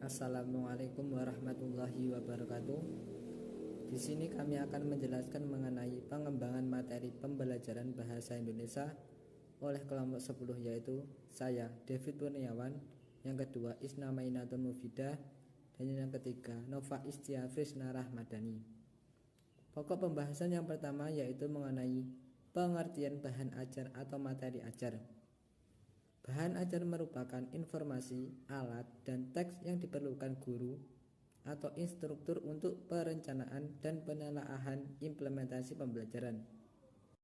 Assalamualaikum warahmatullahi wabarakatuh. Di sini kami akan menjelaskan mengenai pengembangan materi pembelajaran bahasa Indonesia oleh kelompok 10, yaitu saya, David Kurniawan, yang kedua Isna Mainatun Mufidah, dan yang ketiga Nova Istia Frisna Rahmadani. Pokok pembahasan yang pertama yaitu mengenai pengertian bahan ajar atau materi ajar. Bahan ajar merupakan informasi, alat, dan teks yang diperlukan guru atau instruktur untuk perencanaan dan penelaahan implementasi pembelajaran.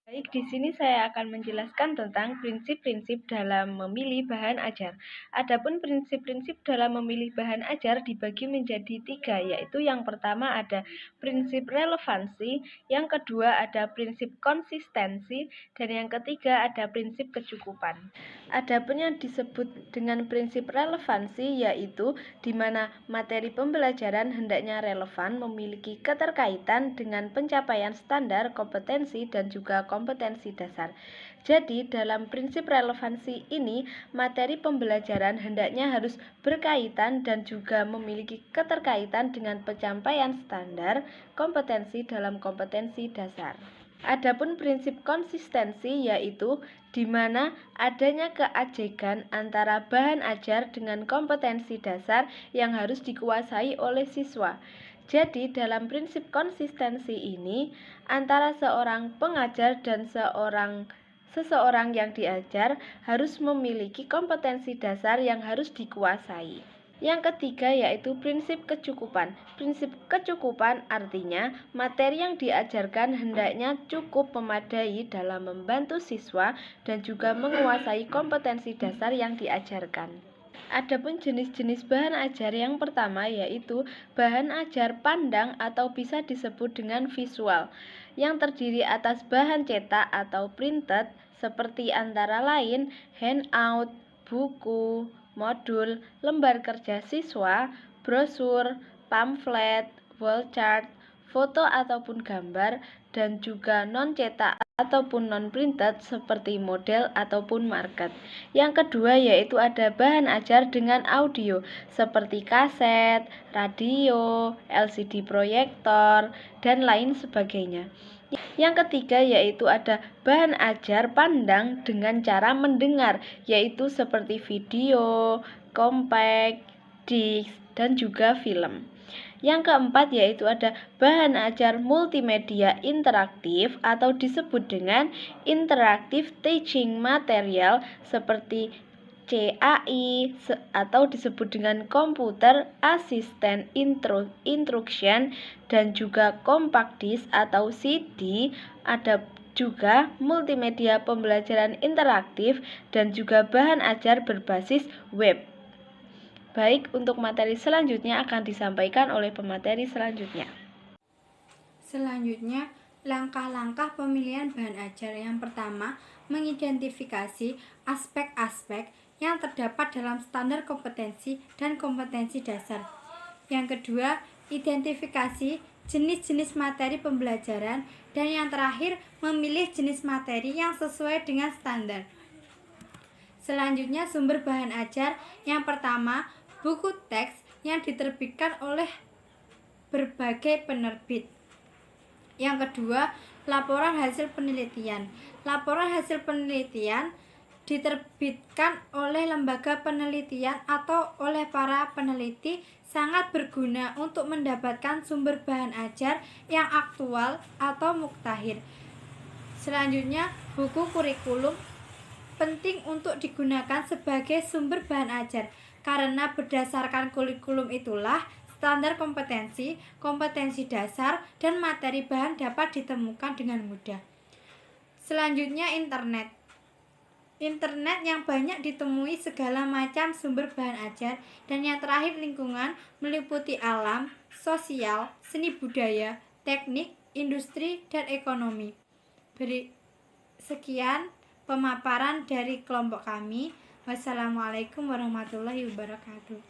Baik, di sini saya akan menjelaskan tentang prinsip-prinsip dalam memilih bahan ajar. Adapun prinsip-prinsip dalam memilih bahan ajar dibagi menjadi 3, yaitu yang pertama ada prinsip relevansi, yang kedua ada prinsip konsistensi, dan yang ketiga ada prinsip kecukupan. Adapun yang disebut dengan prinsip relevansi yaitu di mana materi pembelajaran hendaknya relevan, memiliki keterkaitan dengan pencapaian standar kompetensi dan juga kompetensi dasar. Jadi, dalam prinsip relevansi ini, materi pembelajaran hendaknya harus berkaitan dan juga memiliki keterkaitan dengan pencapaian standar kompetensi dalam kompetensi dasar. Adapun prinsip konsistensi yaitu di mana adanya keajegan antara bahan ajar dengan kompetensi dasar yang harus dikuasai oleh siswa. Jadi dalam prinsip konsistensi ini antara seorang pengajar dan seseorang yang diajar harus memiliki kompetensi dasar yang harus dikuasai. Yang ketiga yaitu prinsip kecukupan. Prinsip kecukupan artinya materi yang diajarkan hendaknya cukup memadai dalam membantu siswa dan juga menguasai kompetensi dasar yang diajarkan. Adapun jenis-jenis bahan ajar yang pertama yaitu bahan ajar pandang atau bisa disebut dengan visual, yang terdiri atas bahan cetak atau printed seperti antara lain handout, buku, modul, lembar kerja siswa, brosur, pamflet, wall chart, foto ataupun gambar, dan juga non-cetak ataupun non-printed seperti model ataupun market. Yang kedua yaitu ada bahan ajar dengan audio seperti kaset, radio, LCD proyektor, dan lain sebagainya. Yang ketiga yaitu ada bahan ajar pandang dengan cara mendengar, yaitu seperti video, compact, disc, dan juga film. Yang keempat yaitu ada bahan ajar multimedia interaktif atau disebut dengan interactive teaching material seperti CAI atau disebut dengan Computer Assistant Instruction, dan juga compact disc atau CD. Ada juga multimedia pembelajaran interaktif dan juga bahan ajar berbasis web. Baik, untuk materi selanjutnya akan disampaikan oleh pemateri selanjutnya. Selanjutnya, langkah-langkah pemilihan bahan ajar. Yang pertama, mengidentifikasi aspek-aspek yang terdapat dalam standar kompetensi dan kompetensi dasar. Yang kedua, identifikasi jenis-jenis materi pembelajaran. Dan yang terakhir, memilih jenis materi yang sesuai dengan standar. Selanjutnya, sumber bahan ajar. Yang pertama, buku teks yang diterbitkan oleh berbagai penerbit. Yang kedua, laporan hasil penelitian. Laporan hasil penelitian diterbitkan oleh lembaga penelitian atau oleh para peneliti, sangat berguna untuk mendapatkan sumber bahan ajar yang aktual atau muktahir. Selanjutnya, buku kurikulum penting untuk digunakan sebagai sumber bahan ajar, karena berdasarkan kurikulum itulah standar kompetensi, kompetensi dasar, dan materi bahan dapat ditemukan dengan mudah. Selanjutnya, internet. Internet yang banyak ditemui segala macam sumber bahan ajar. Dan yang terakhir, lingkungan meliputi alam, sosial, seni budaya, teknik, industri, dan ekonomi. Sekian pemaparan dari kelompok kami. Wassalamualaikum warahmatullahi wabarakatuh.